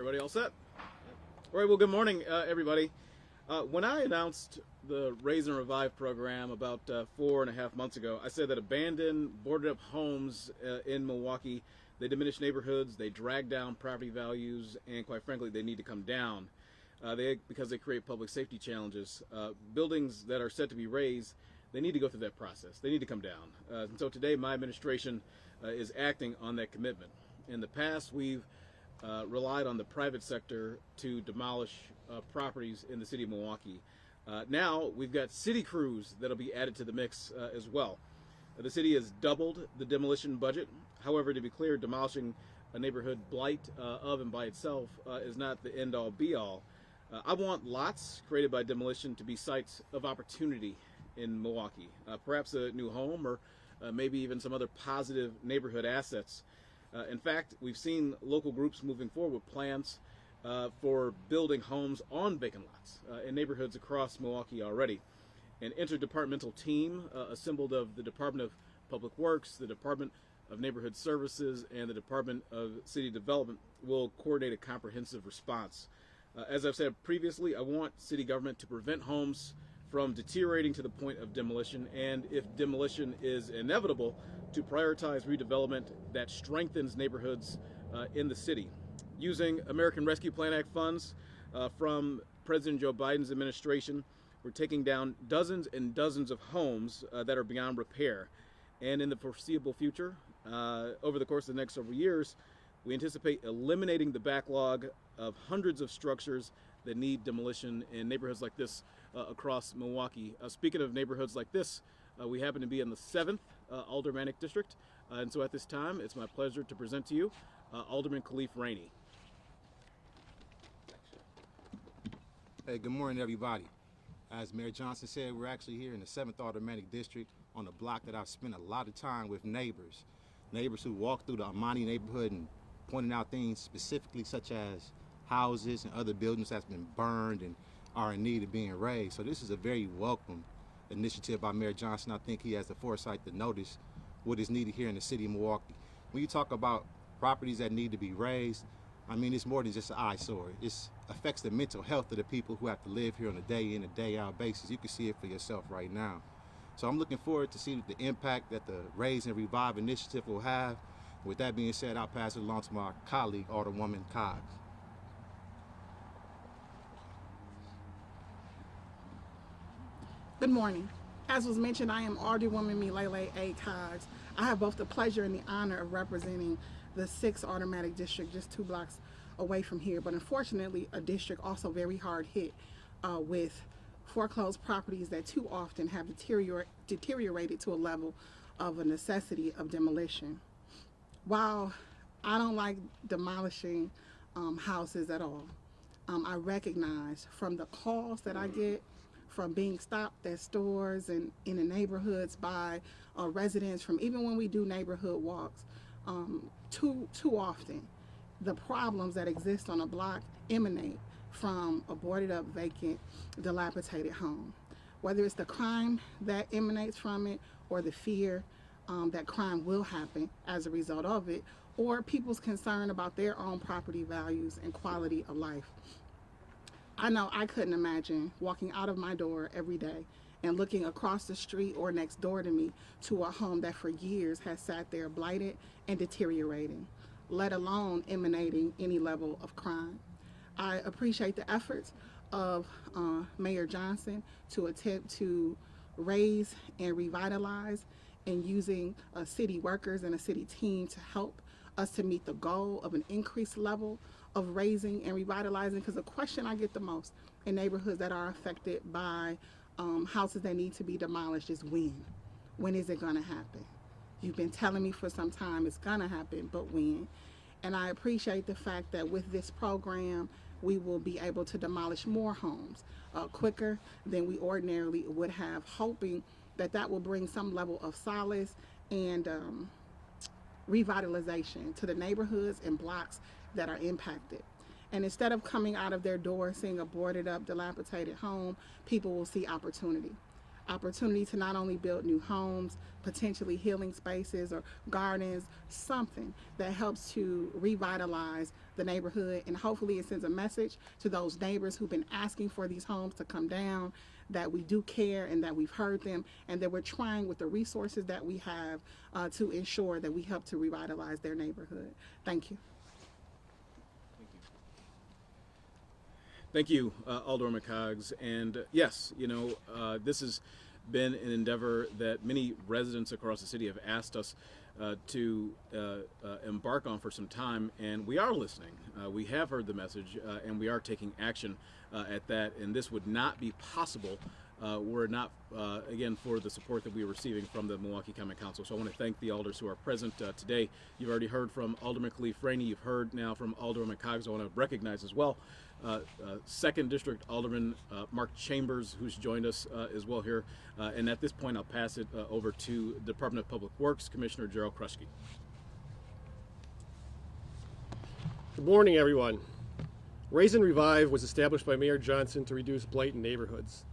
Everybody all set? All right, well, good morning, everybody. When I announced the Raze Revive program about 4.5 months ago, I said that abandoned, boarded up homes in Milwaukee, they diminish neighborhoods, they drag down property values, and quite frankly, they need to come down because they create public safety challenges. Buildings that are set to be razed, they need to go through that process. They need to come down. And so today, my administration is acting on that commitment. In the past, we've relied on the private sector to demolish properties in the city of Milwaukee. Now we've got city crews that'll be added to the mix as well. The city has doubled the demolition budget. However, to be clear, demolishing a neighborhood blight of and by itself is not the end-all be-all. I want lots created by demolition to be sites of opportunity in Milwaukee, perhaps a new home or maybe even some other positive neighborhood assets. In fact, we've seen local groups moving forward with plans for building homes on vacant lots in neighborhoods across Milwaukee already. An interdepartmental team assembled of the Department of Public Works, the Department of Neighborhood Services, and the Department of City Development will coordinate a comprehensive response. As I've said previously, I want city government to prevent homes from deteriorating to the point of demolition, and if demolition is inevitable, to prioritize redevelopment that strengthens neighborhoods in the city. Using American Rescue Plan Act funds from President Joe Biden's administration, we're taking down dozens and dozens of homes that are beyond repair. And in the foreseeable future, over the course of the next several years, we anticipate eliminating the backlog of hundreds of structures that need demolition in neighborhoods like this across Milwaukee. Speaking of neighborhoods like this, we happen to be in the 7th Aldermanic District, and so at this time, it's my pleasure to present to you Alderman Khalif Rainey. Hey, good morning, everybody. As Mayor Johnson said, we're actually here in the 7th Aldermanic District on a block that I've spent a lot of time with neighbors who walk through the Amani neighborhood and pointing out things specifically such as houses and other buildings that's been burned and are in need of being razed. So this is a very welcome initiative by Mayor Johnson. I think he has the foresight to notice what is needed here in the city of Milwaukee. When you talk about properties that need to be razed, I mean, it's more than just an eyesore. It affects the mental health of the people who have to live here on a day in and day out basis. You can see it for yourself right now. So I'm looking forward to see the impact that the Raze and Revive initiative will have. With that being said, I'll pass it along to my colleague, Alderwoman Cox. Good morning. As was mentioned, I am Alderwoman Milele A. Cox. I have both the pleasure and the honor of representing the 6th Aldermanic District, just 2 blocks away from here, but unfortunately a district also very hard hit with foreclosed properties that too often have deteriorated to a level of a necessity of demolition. While I don't like demolishing houses at all, I recognize from the calls that I get from being stopped at stores and in the neighborhoods by residents, from even when we do neighborhood walks, too often the problems that exist on a block emanate from a boarded up, vacant, dilapidated home. Whether it's the crime that emanates from it or the fear that crime will happen as a result of it, or people's concern about their own property values and quality of life. I know I couldn't imagine walking out of my door every day and looking across the street or next door to me to a home that for years has sat there blighted and deteriorating, let alone emanating any level of crime. I appreciate the efforts of Mayor Johnson to attempt to raise and revitalize, and using city workers and a city team to help us to meet the goal of an increased level of raising and revitalizing. Because the question I get the most in neighborhoods that are affected by houses that need to be demolished is when? When is it gonna happen? You've been telling me for some time it's gonna happen, but when? And I appreciate the fact that with this program, we will be able to demolish more homes quicker than we ordinarily would have, hoping that that will bring some level of solace and revitalization to the neighborhoods and blocks that are impacted. And instead of coming out of their door seeing a boarded up, dilapidated home, people will see opportunity. opportunity to not only build new homes, potentially healing spaces or gardens, something that helps to revitalize the neighborhood, and hopefully it sends a message to those neighbors who've been asking for these homes to come down, that we do care and that we've heard them, and that we're trying with the resources that we have to ensure that we help to revitalize their neighborhood. Thank you. Thank you, Alderwoman Coggs. And yes, this has been an endeavor that many residents across the city have asked us to embark on for some time, and we are listening. We have heard the message, and we are taking action at that. And this would not be possible were it not, again, for the support that we are receiving from the Milwaukee Common Council. So I want to thank the alders who are present today. You've already heard from Alderman Khalif Rainey. You've heard now from Alderwoman Coggs. I want to recognize as well 2nd District Alderman Mark Chambers, who's joined us as well here. And at this point, I'll pass it over to the Department of Public Works Commissioner Gerald Kruschke. Good morning, everyone. Raze Revive was established by Mayor Johnson to reduce blight in neighborhoods.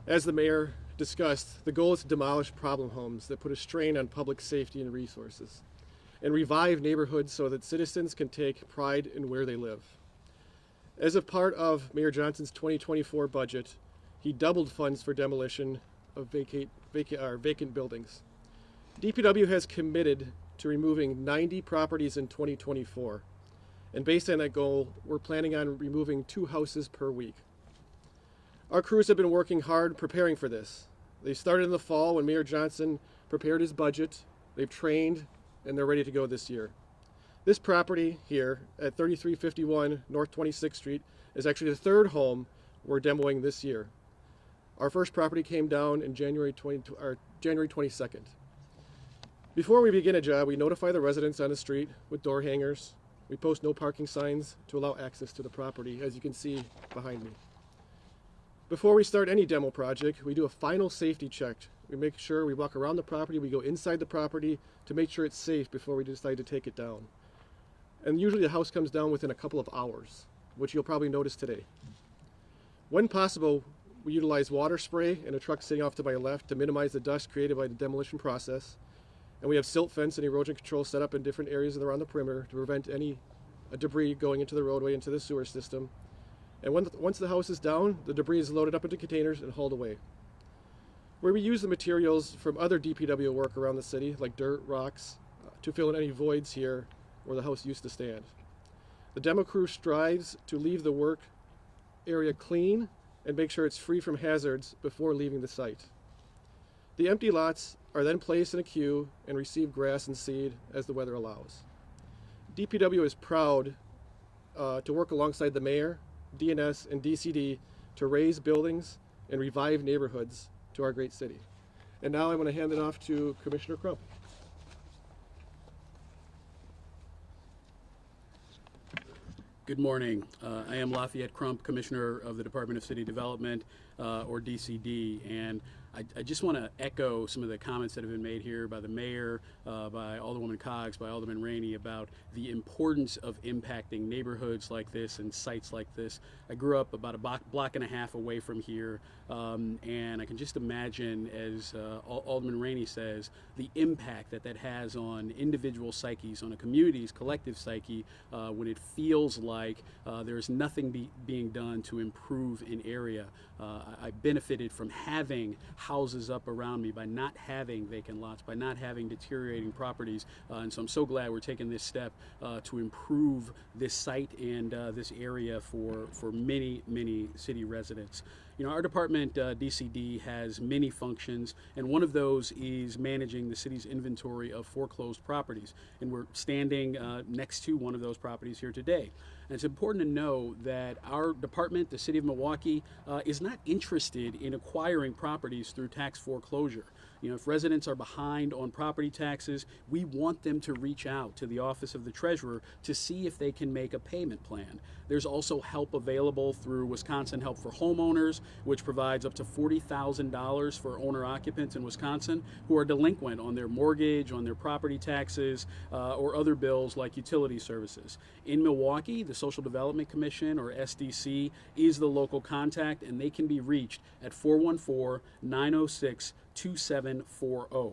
As the mayor discussed, the goal is to demolish problem homes that put a strain on public safety and resources, and revive neighborhoods so that citizens can take pride in where they live. As a part of Mayor Johnson's 2024 budget, he doubled funds for demolition of vacant buildings. DPW has committed to removing 90 properties in 2024, and based on that goal, we're planning on removing 2 houses per week. Our crews have been working hard preparing for this. They started in the fall when Mayor Johnson prepared his budget. They've trained, and they're ready to go this year. This property here at 3351 North 26th Street is actually the 3rd home we're demoing this year. Our first property came down in January 22nd. Before we begin a job, we notify the residents on the street with door hangers. We post no parking signs to allow access to the property, as you can see behind me. Before we start any demo project, we do a final safety check. We make sure we walk around the property, we go inside the property to make sure it's safe before we decide to take it down. And usually the house comes down within a couple of hours, which you'll probably notice today. When possible, we utilize water spray and a truck sitting off to my left to minimize the dust created by the demolition process. And we have silt fence and erosion control set up in different areas around the perimeter to prevent any debris going into the roadway, into the sewer system. And once the house is down, the debris is loaded up into containers and hauled away. Where we use the materials from other DPW work around the city, like dirt, rocks, to fill in any voids here where the house used to stand. The demo crew strives to leave the work area clean and make sure it's free from hazards before leaving the site. The empty lots are then placed in a queue and receive grass and seed as the weather allows. DPW is proud to work alongside the mayor, DNS, and DCD to raise buildings and revive neighborhoods to our great city. And now I'm going to hand it off to Commissioner Crump. Good morning. I am Lafayette Crump, Commissioner of the Department of City Development, or DCD, and I just want to echo some of the comments that have been made here by the mayor, by Alderwoman Coggs, by Alderman Rainey about the importance of impacting neighborhoods like this and sites like this. I grew up about a block and a half away from here, and I can just imagine, as Alderman Rainey says, the impact that has on individual psyches, on a community's collective psyche, when it feels like there's nothing being done to improve an area. I benefited from having houses up around me, by not having vacant lots, by not having deteriorating properties, and so I'm so glad we're taking this step to improve this site and this area for many city residents. You know, our department, DCD, has many functions, and one of those is managing the city's inventory of foreclosed properties. And we're standing next to one of those properties here today. And it's important to know that our department, the City of Milwaukee, is not interested in acquiring properties through tax foreclosure. You know, if residents are behind on property taxes, we want them to reach out to the Office of the Treasurer to see if they can make a payment plan. There's also help available through Wisconsin Help for Homeowners, which provides up to $40,000 for owner-occupants in Wisconsin who are delinquent on their mortgage, on their property taxes, or other bills like utility services. In Milwaukee, the Social Development Commission, or SDC, is the local contact, and they can be reached at 414-906-2740.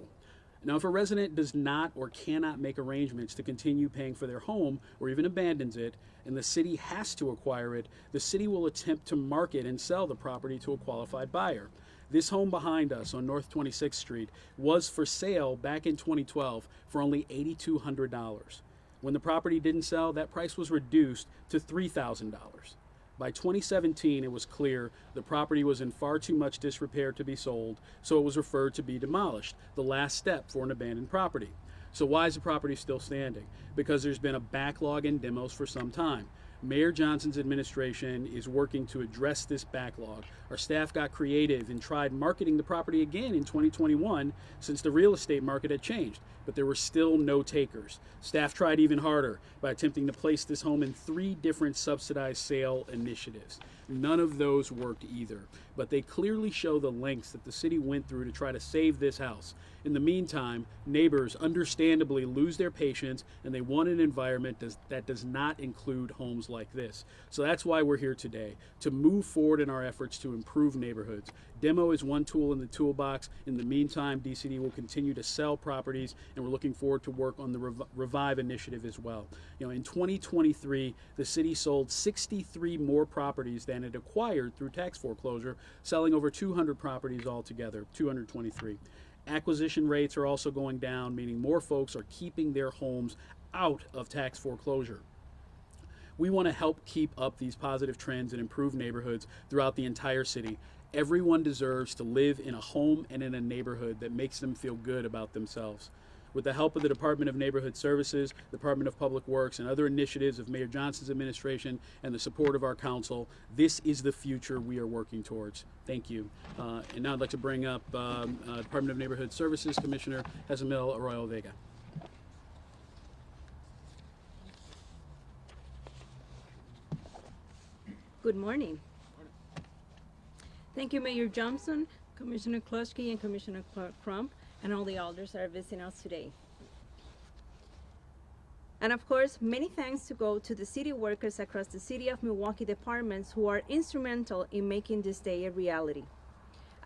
Now, if a resident does not or cannot make arrangements to continue paying for their home or even abandons it, and the city has to acquire it, the city will attempt to market and sell the property to a qualified buyer. This home behind us on North 26th Street was for sale back in 2012 for only $8,200. When the property didn't sell, that price was reduced to $3,000. By 2017, it was clear the property was in far too much disrepair to be sold, so it was referred to be demolished, the last step for an abandoned property. So why is the property still standing? Because there's been a backlog in demos for some time. Mayor Johnson's administration is working to address this backlog. Our staff got creative and tried marketing the property again in 2021 since the real estate market had changed, but there were still no takers. Staff tried even harder by attempting to place this home in 3 different subsidized sale initiatives. None of those worked either, but they clearly show the lengths that the city went through to try to save this house. In the meantime, neighbors understandably lose their patience, and they want an environment that does not include homes like this. So that's why we're here today, to move forward in our efforts to improve neighborhoods. Demo is one tool in the toolbox. In the meantime, DCD will continue to sell properties, and we're looking forward to work on the Revive initiative as well. You know, in 2023, the city sold 63 more properties than it acquired through tax foreclosure, selling over 200 properties altogether, 223. Acquisition rates are also going down, meaning more folks are keeping their homes out of tax foreclosure. We want to help keep up these positive trends and improve neighborhoods throughout the entire city. Everyone deserves to live in a home and in a neighborhood that makes them feel good about themselves. With the help of the Department of Neighborhood Services, Department of Public Works, and other initiatives of Mayor Johnson's administration and the support of our council, this is the future we are working towards. Thank you. And now I'd like to bring up Department of Neighborhood Services Commissioner Jezamil Arroyo Vega. Good morning. Thank you, Mayor Johnson, Commissioner Kluski, and Commissioner Crump, and all the alders that are visiting us today. And of course, many thanks to go to the city workers across the City of Milwaukee departments who are instrumental in making this day a reality.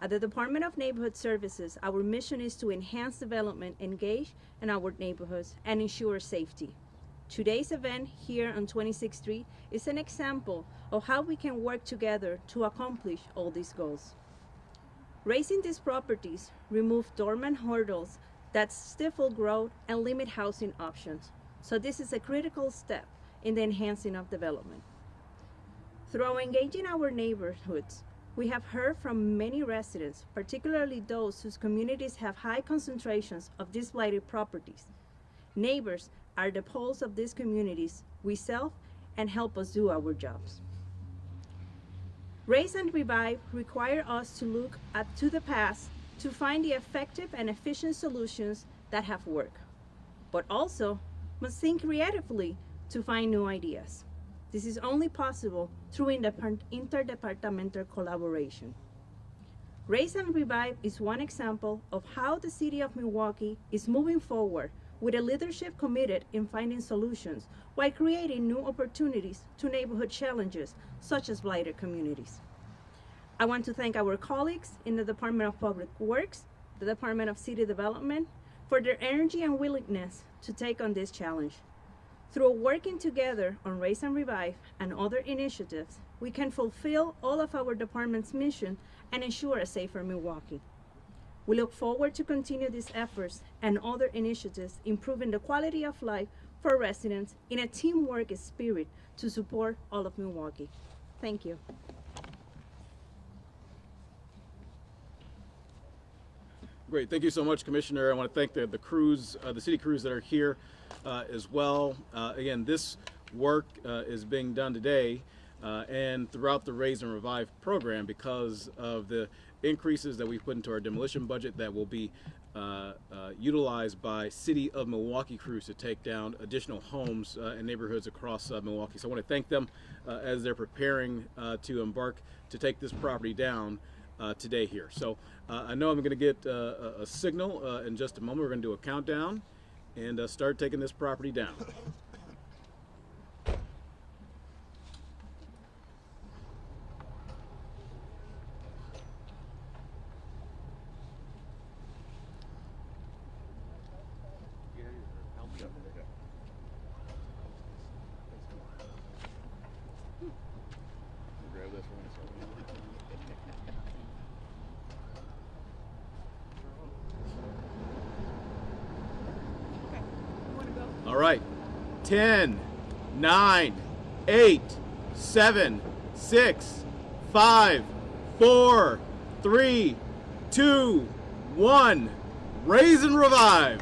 At the Department of Neighborhood Services, our mission is to enhance development, engage in our neighborhoods, and ensure safety. Today's event here on 26th Street is an example of how we can work together to accomplish all these goals. Raising these properties remove dormant hurdles that stifle growth and limit housing options. So this is a critical step in the enhancing of development. Through engaging our neighborhoods, we have heard from many residents, particularly those whose communities have high concentrations of these blighted properties. Neighbors are the pulse of these communities we serve and help us do our jobs. Raze and Revive require us to look to the past to find the effective and efficient solutions that have worked, but also must think creatively to find new ideas. This is only possible through interdepartmental collaboration. Raze and Revive is one example of how the City of Milwaukee is moving forward with a leadership committed in finding solutions while creating new opportunities to neighborhood challenges such as blighted communities. I want to thank our colleagues in the Department of Public Works, the Department of City Development, for their energy and willingness to take on this challenge. Through working together on Raze and Revive and other initiatives, we can fulfill all of our department's mission and ensure a safer Milwaukee. We look forward to continue these efforts and other initiatives improving the quality of life for residents in a teamwork spirit to support all of Milwaukee. Thank you. Great, thank you so much, Commissioner. I want to thank the crews, the city crews that are here as well. Again, this work is being done today and throughout the Raze and Revive program because of the increases that we've put into our demolition budget that will be utilized by City of Milwaukee crews to take down additional homes and neighborhoods across Milwaukee. So I want to thank them as they're preparing to embark to take this property down today here. So I know I'm going to get a signal in just a moment. We're going to do a countdown and start taking this property down. All right, 10, 9, 8, 7, 6, 5, 4, 3, 2, 1. Raze and revive.